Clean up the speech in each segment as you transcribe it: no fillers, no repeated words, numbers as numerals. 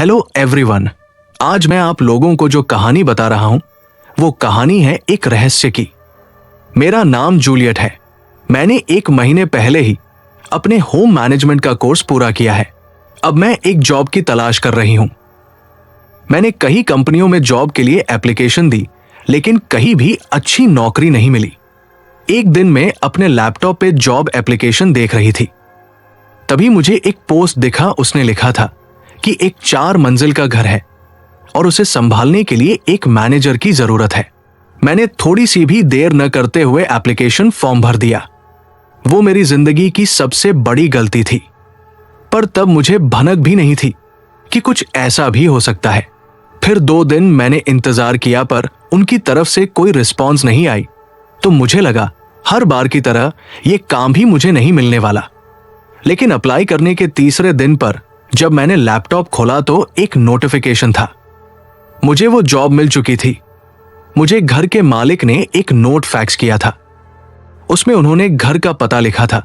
Hello everyone. आज मैं आप लोगों को जो कहानी बता रहा हूं वो कहानी है एक रहस्य की। मेरा नाम जूलियट है। मैंने 1 महीने पहले ही अपने होम मैनेजमेंट का कोर्स पूरा किया है। अब मैं एक जॉब की तलाश कर रही हूं। मैंने कई कंपनियों में जॉब के लिए एप्लीकेशन दी, लेकिन कहीं भी अच्छी नौकरी नहीं मिली। एक दिन मैं अपने लैपटॉप पे जॉब एप्लीकेशन देख रही थी, तभी मुझे एक पोस्ट दिखा। उसने लिखा था कि एक 4 मंजिल का घर है और उसे संभालने के लिए एक मैनेजर की जरूरत है। मैंने थोड़ी सी भी देर न करते हुए एप्लीकेशन फॉर्म भर दिया। वो मेरी जिंदगी की सबसे बड़ी गलती थी, पर तब मुझे भनक भी नहीं थी कि कुछ ऐसा भी हो सकता है। फिर 2 दिन मैंने इंतजार किया, पर उनकी तरफ से कोई रिस्पॉन्स नहीं आई। तो मुझे लगा हर बार की तरह ये काम भी मुझे नहीं मिलने वाला। लेकिन अप्लाई करने के तीसरे दिन पर जब मैंने लैपटॉप खोला तो एक नोटिफिकेशन था। मुझे वो जॉब मिल चुकी थी। मुझे घर के मालिक ने एक नोट फैक्स किया था। उसमें उन्होंने घर का पता लिखा था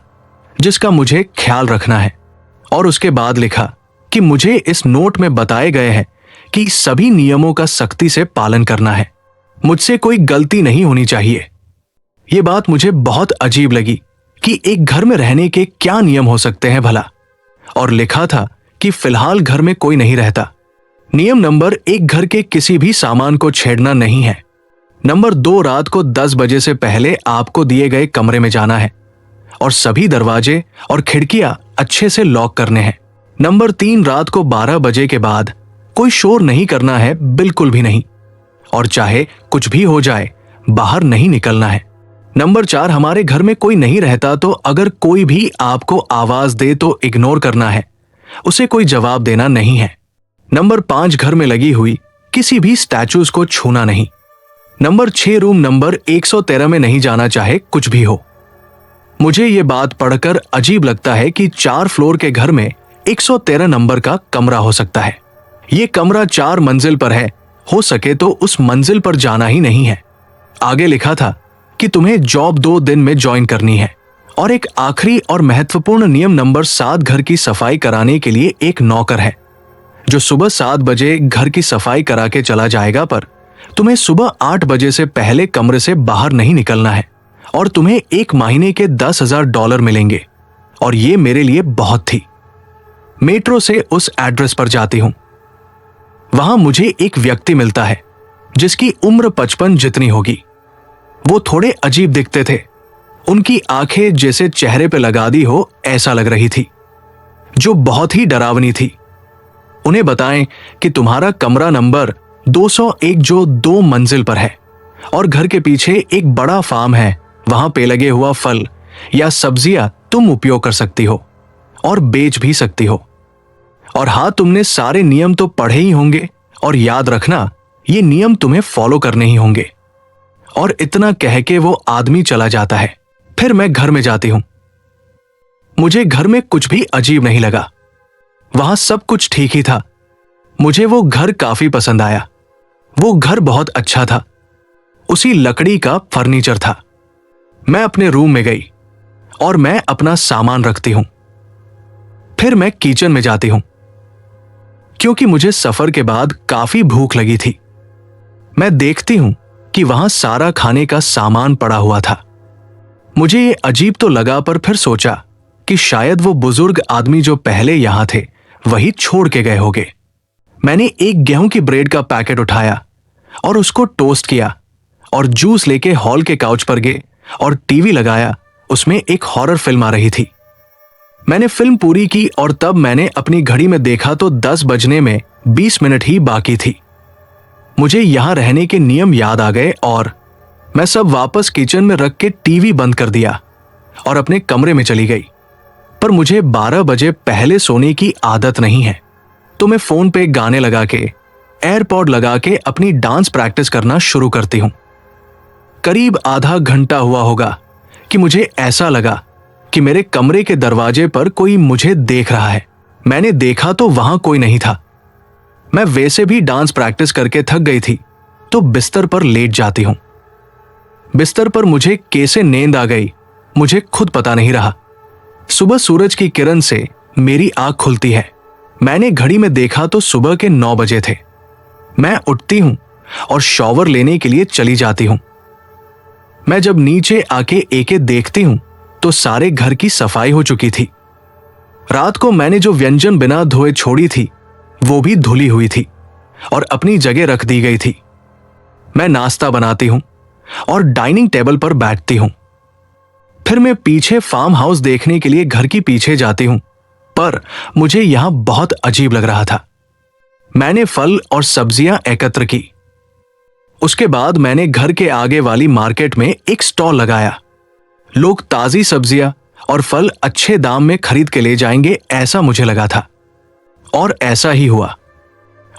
जिसका मुझे ख्याल रखना है, और उसके बाद लिखा कि मुझे इस नोट में बताए गए हैं कि सभी नियमों का सख्ती से पालन करना है। मुझसे कोई गलती नहीं होनी चाहिए। ये बात मुझे बहुत अजीब लगी कि एक घर में रहने के क्या नियम हो सकते हैं भला। और लिखा था कि फिलहाल घर में कोई नहीं रहता। नियम नंबर 1, घर के किसी भी सामान को छेड़ना नहीं है। नंबर 2, रात को 10 बजे से पहले आपको दिए गए कमरे में जाना है और सभी दरवाजे और खिड़कियां अच्छे से लॉक करने हैं। नंबर 3, रात को 12 बजे के बाद कोई शोर नहीं करना है, बिल्कुल भी नहीं, और चाहे कुछ भी हो जाए बाहर नहीं निकलना है। नंबर 4, हमारे घर में कोई नहीं रहता तो अगर कोई भी आपको आवाज दे तो इग्नोर करना है, उसे कोई जवाब देना नहीं है। नंबर 5, घर में लगी हुई किसी भी स्टैचूज को छूना नहीं। नंबर 6, रूम नंबर 113 में नहीं जाना, चाहे कुछ भी हो। मुझे ये बात पढ़कर अजीब लगता है कि 4 फ्लोर के घर में 113 नंबर का कमरा हो सकता है। ये कमरा 4 मंजिल पर है, हो सके तो उस मंजिल पर जाना ही नहीं है। आगे लिखा था कि तुम्हें जॉब 2 दिन में ज्वाइन करनी है। और एक आखिरी और महत्वपूर्ण नियम नंबर 7, घर की सफाई कराने के लिए एक नौकर है जो सुबह 7 बजे घर की सफाई करा के चला जाएगा, पर तुम्हें सुबह 8 बजे से पहले कमरे से बाहर नहीं निकलना है और तुम्हें 1 महीने के $10,000 मिलेंगे। और ये मेरे लिए बहुत थी। मेट्रो से उस एड्रेस पर जाती हूं। वहां मुझे एक व्यक्ति मिलता है जिसकी उम्र 55 जितनी होगी। वो थोड़े अजीब दिखते थे। उनकी आंखें जैसे चेहरे पे लगा दी हो ऐसा लग रही थी, जो बहुत ही डरावनी थी। उन्हें बताएं कि तुम्हारा कमरा नंबर 201 जो 2 मंजिल पर है और घर के पीछे एक बड़ा फार्म है, वहां पे लगे हुआ फल या सब्जियां तुम उपयोग कर सकती हो और बेच भी सकती हो। और हाँ, तुमने सारे नियम तो पढ़े ही होंगे और याद रखना ये नियम तुम्हें फॉलो करने ही होंगे। और इतना कह के वो आदमी चला जाता है। फिर मैं घर में जाती हूं। मुझे घर में कुछ भी अजीब नहीं लगा। वहां सब कुछ ठीक ही था। मुझे वो घर काफी पसंद आया। वो घर बहुत अच्छा था। उसी लकड़ी का फर्नीचर था। मैं अपने रूम में गई और मैं अपना सामान रखती हूं। फिर मैं किचन में जाती हूं क्योंकि मुझे सफर के बाद काफी भूख लगी थी। मैं देखती हूं कि वहां सारा खाने का सामान पड़ा हुआ था। मुझे ये अजीब तो लगा, पर फिर सोचा कि शायद वो बुजुर्ग आदमी जो पहले यहां थे वही छोड़ के गए होंगे। मैंने एक गेहूं की ब्रेड का पैकेट उठाया और उसको टोस्ट किया और जूस लेके हॉल के काउच पर गए और टीवी लगाया। उसमें एक हॉरर फिल्म आ रही थी। मैंने फिल्म पूरी की और तब मैंने अपनी घड़ी में देखा तो 10 बजने में 20 मिनट ही बाकी थी। मुझे यहां रहने के नियम याद आ गए और मैं सब वापस किचन में रख के टीवी बंद कर दिया और अपने कमरे में चली गई। पर मुझे 12 बजे पहले सोने की आदत नहीं है, तो मैं फोन पे गाने लगा के, एयरपॉड लगा के अपनी डांस प्रैक्टिस करना शुरू करती हूं। करीब आधा घंटा हुआ होगा कि मुझे ऐसा लगा कि मेरे कमरे के दरवाजे पर कोई मुझे देख रहा है। मैंने देखा तो वहां कोई नहीं था। मैं वैसे भी डांस प्रैक्टिस करके थक गई थी, तो बिस्तर पर लेट जाती हूं। बिस्तर पर मुझे कैसे नींद आ गई मुझे खुद पता नहीं रहा। सुबह सूरज की किरण से मेरी आंख खुलती है मैंने घड़ी में देखा तो सुबह के 9 बजे थे। मैं उठती हूं और शॉवर लेने के लिए चली जाती हूं। मैं जब नीचे आके एके देखती हूं तो सारे घर की सफाई हो चुकी थी। रात को मैंने जो व्यंजन बिना धोए छोड़ी थी वो भी धुली हुई थी और अपनी जगह रख दी गई थी। मैं नाश्ता बनाती हूं और डाइनिंग टेबल पर बैठती हूं। फिर मैं पीछे फार्म हाउस देखने के लिए घर की पीछे जाती हूं, पर मुझे यहां बहुत अजीब लग रहा था। मैंने फल और सब्जियां एकत्र की। उसके बाद मैंने घर के आगे वाली मार्केट में एक स्टॉल लगाया। लोग ताजी सब्जियां और फल अच्छे दाम में खरीद के ले जाएंगे, ऐसा मुझे लगा था। और ऐसा ही हुआ।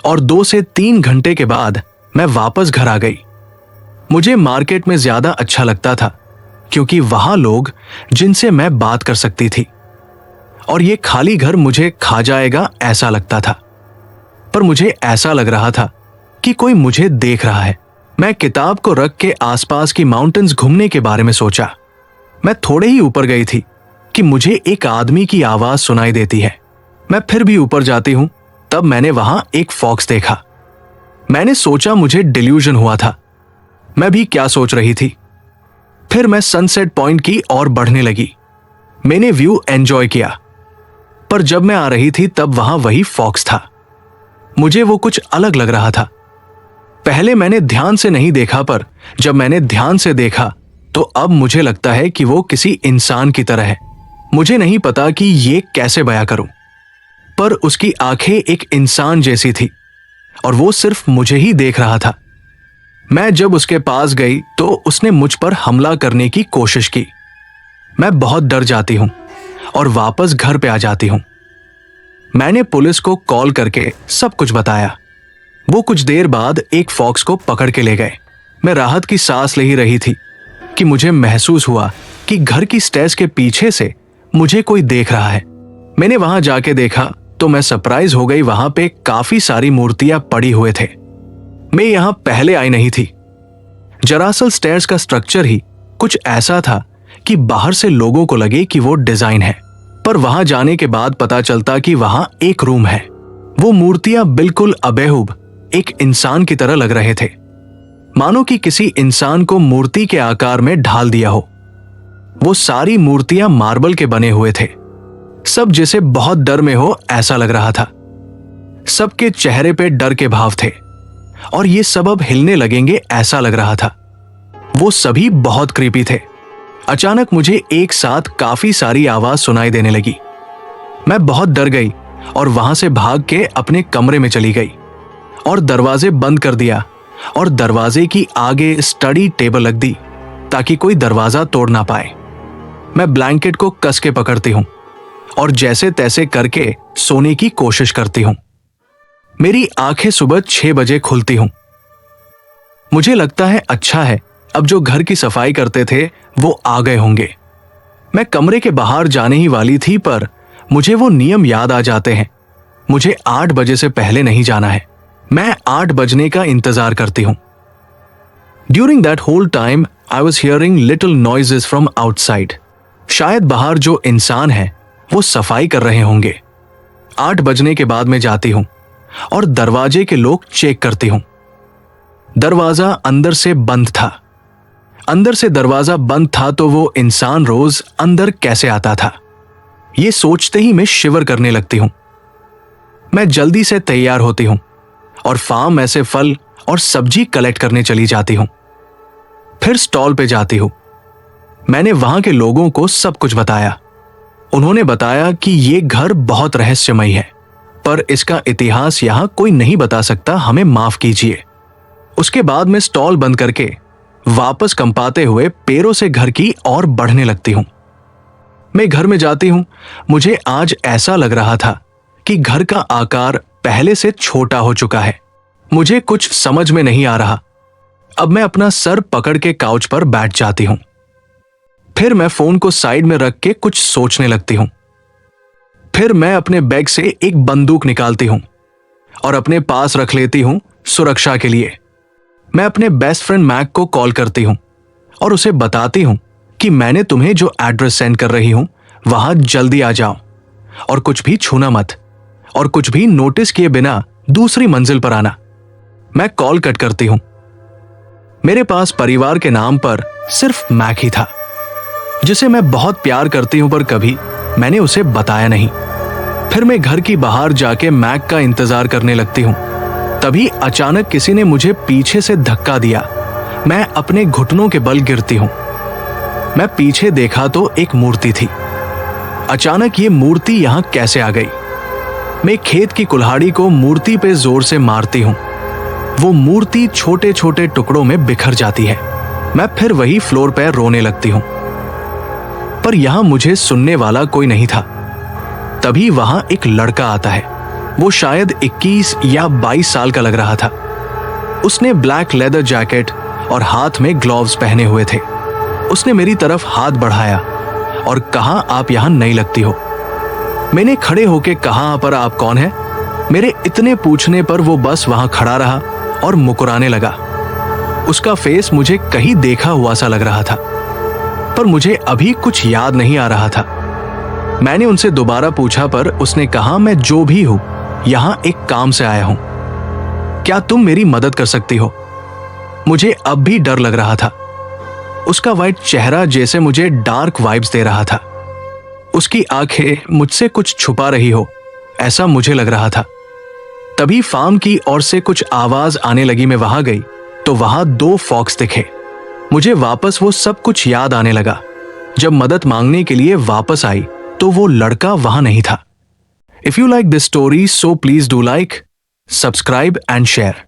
और 2 से 3 घंटे के बाद मैं वापस घर आ गई। मुझे मार्केट में ज्यादा अच्छा लगता था क्योंकि वहां लोग जिनसे मैं बात कर सकती थी, और ये खाली घर मुझे खा जाएगा ऐसा लगता था। पर मुझे ऐसा लग रहा था कि कोई मुझे देख रहा है। मैं किताब को रख के आसपास की माउंटेन्स घूमने के बारे में सोचा। मैं थोड़े ही ऊपर गई थी कि मुझे एक आदमी की आवाज सुनाई देती है। मैं फिर भी ऊपर जाती हूं, तब मैंने वहां एक फॉक्स देखा। मैंने सोचा मुझे डिल्यूजन हुआ था। मैं भी क्या सोच रही थी। फिर मैं सनसेट पॉइंट की ओर बढ़ने लगी। मैंने व्यू एंजॉय किया, पर जब मैं आ रही थी तब वहां वही फॉक्स था। मुझे वो कुछ अलग लग रहा था। पहले मैंने ध्यान से नहीं देखा, पर जब मैंने ध्यान से देखा तो अब मुझे लगता है कि वो किसी इंसान की तरह है। मुझे नहीं पता कि ये कैसे बयां करूं, पर उसकी आंखें एक इंसान जैसी थी और वो सिर्फ मुझे ही देख रहा था। मैं जब उसके पास गई तो उसने मुझ पर हमला करने की कोशिश की। मैं बहुत डर जाती हूं और वापस घर पे आ जाती हूं। मैंने पुलिस को कॉल करके सब कुछ बताया। वो कुछ देर बाद एक फॉक्स को पकड़ के ले गए। मैं राहत की सांस ले ही रही थी कि मुझे महसूस हुआ कि घर की स्टेयर्स के पीछे से मुझे कोई देख रहा है। मैंने वहां जाके देखा तो मैं सरप्राइज हो गई। वहां पे काफी सारी मूर्तियां पड़ी हुए थे। मैं यहां पहले आई नहीं थी। दरअसल स्टेयर्स का स्ट्रक्चर ही कुछ ऐसा था कि बाहर से लोगों को लगे कि वो डिजाइन है, पर वहां जाने के बाद पता चलता कि वहां एक रूम है। वो मूर्तियां बिल्कुल अबेहूब एक इंसान की तरह लग रहे थे, मानो कि किसी इंसान को मूर्ति के आकार में ढाल दिया हो। वो सारी मूर्तियां मार्बल के बने हुए थे। सब जैसे बहुत डर में हो ऐसा लग रहा था। सबके चेहरे पे डर के भाव थे और ये सब अब हिलने लगेंगे ऐसा लग रहा था। वो सभी बहुत क्रीपी थे। अचानक मुझे एक साथ काफी सारी आवाज सुनाई देने लगी। मैं बहुत डर गई और वहां से भाग के अपने कमरे में चली गई और दरवाजे बंद कर दिया और दरवाजे की आगे स्टडी टेबल रख दी ताकि कोई दरवाजा तोड़ ना पाए। मैं ब्लैंकेट को कस के पकड़ती हूं और जैसे तैसे करके सोने की कोशिश करती हूं। मेरी आंखें सुबह 6 बजे खुलती हूं। मुझे लगता है अच्छा है अब जो घर की सफाई करते थे वो आ गए होंगे। मैं कमरे के बाहर जाने ही वाली थी, पर मुझे वो नियम याद आ जाते हैं। मुझे 8 बजे से पहले नहीं जाना है। मैं 8 बजने का इंतजार करती हूं। During that whole time I was hearing little noises from outside. शायद बाहर जो इंसान है वो सफाई कर रहे होंगे। 8 बजने के बाद मैं जाती हूं और दरवाजे के लोग चेक करती हूं। दरवाजा अंदर से बंद था। अंदर से दरवाजा बंद था तो वो इंसान रोज अंदर कैसे आता था? ये सोचते ही मैं शिवर करने लगती हूं। मैं जल्दी से तैयार होती हूं और फार्म में से फल और सब्जी कलेक्ट करने चली जाती हूं। फिर स्टॉल पे जाती हूं। मैंने वहां के लोगों को सब कुछ बताया। उन्होंने बताया कि ये घर बहुत रहस्यमयी है, पर इसका इतिहास यहां कोई नहीं बता सकता, हमें माफ कीजिए। उसके बाद मैं स्टॉल बंद करके वापस कंपाते हुए पैरों से घर की ओर बढ़ने लगती हूं। मैं घर में जाती हूं। मुझे आज ऐसा लग रहा था कि घर का आकार पहले से छोटा हो चुका है। मुझे कुछ समझ में नहीं आ रहा। अब मैं अपना सर पकड़ के काउच पर बैठ जाती हूं। फिर मैं फोन को साइड में रख के कुछ सोचने लगती हूं। फिर मैं अपने बैग से एक बंदूक निकालती हूं और अपने पास रख लेती हूं सुरक्षा के लिए। मैं अपने बेस्ट फ्रेंड मैक को कॉल करती हूं और उसे बताती हूं कि मैंने तुम्हें जो एड्रेस सेंड कर रही हूं वहां जल्दी आ जाओ और कुछ भी छूना मत। और कुछ भी नोटिस किए बिना दूसरी मंजिल पर आना। मैं कॉल कट करती हूं। मेरे पास परिवार के नाम पर सिर्फ मैक ही था, जिसे मैं बहुत प्यार करती हूं, पर कभी मैंने उसे बताया नहीं। फिर मैं घर की बाहर जाके मैक का इंतजार करने लगती हूं। तभी अचानक किसी ने मुझे पीछे से धक्का दिया। मैं अपने घुटनों के बल गिरती हूं। मैं पीछे देखा तो एक मूर्ति थी। अचानक ये मूर्ति यहां कैसे आ गई? मैं खेत की कुल्हाड़ी को मूर्ति पे जोर से मारती हूं। वो मूर्ति छोटे छोटे टुकड़ों में बिखर जाती है। मैं फिर वही फ्लोर पर रोने लगती हूं, पर यहां मुझे सुनने वाला कोई नहीं था। तभी वहां एक लड़का आता है। वो शायद 21 या 22 साल का लग रहा था। उसने ब्लैक लेदर जैकेट और हाथ में ग्लव्स पहने हुए थे। उसने मेरी तरफ हाथ बढ़ाया और कहा, आप यहां नहीं लगती हो। मैंने खड़े होके कहा, पर आप कौन हैं? मेरे इतने पूछने पर वो बस वहां खड़ा रहा और मुकुराने लगा। उसका फेस मुझे कहीं देखा हुआ सा लग रहा था, पर मुझे अभी कुछ याद नहीं आ रहा था। मैंने उनसे दोबारा पूछा, पर उसने कहा, मैं जो भी हूं यहां एक काम से आया हूं। क्या तुम मेरी मदद कर सकती हो? मुझे अब भी डर लग रहा था। उसका वाइट चेहरा जैसे मुझे डार्क वाइब्स दे रहा था। उसकी आंखें मुझसे कुछ छुपा रही हो, ऐसा मुझे लग रहा था। तभी फार्म की ओर से कुछ आवाज आने लगी। मैं वहां गई तो वहां 2 फॉक्स दिखे। मुझे वापस वो सब कुछ याद आने लगा। जब मदद मांगने के लिए वापस आई तो वो लड़का वहां नहीं था। If you like this story, so please do like, subscribe and share.